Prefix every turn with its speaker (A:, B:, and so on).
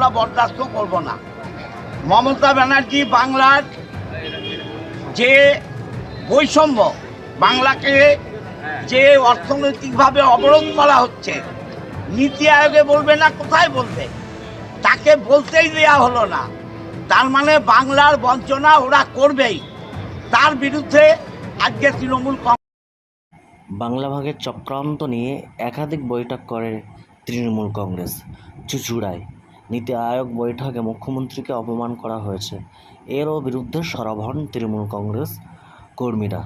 A: বরদাস্ত করব না। মমতা ব্যানার্জি বাংলার যে বৈষম্য, বাংলাকে যে অর্থনৈতিকভাবে অবরোধ করা হচ্ছে, নীতি আয়োগে বলবে না, কোথায় বলবে? তাকে বলতেই দেওয়া হলো না। তার মানে বাংলার বঞ্চনা ওরা করবেই। তার বিরুদ্ধে আজকে তৃণমূল
B: বাংলা ভাগের চক্রান্ত নিয়ে একাধিক বৈঠক করে তৃণমূল কংগ্রেস। চুঁচুড়ায় নীতি আয়োগ বৈঠকে মুখ্যমন্ত্রীকে অপমান করা হয়েছে। এরও বিরুদ্ধে সরব হন তৃণমূল কংগ্রেস কর্মীরা।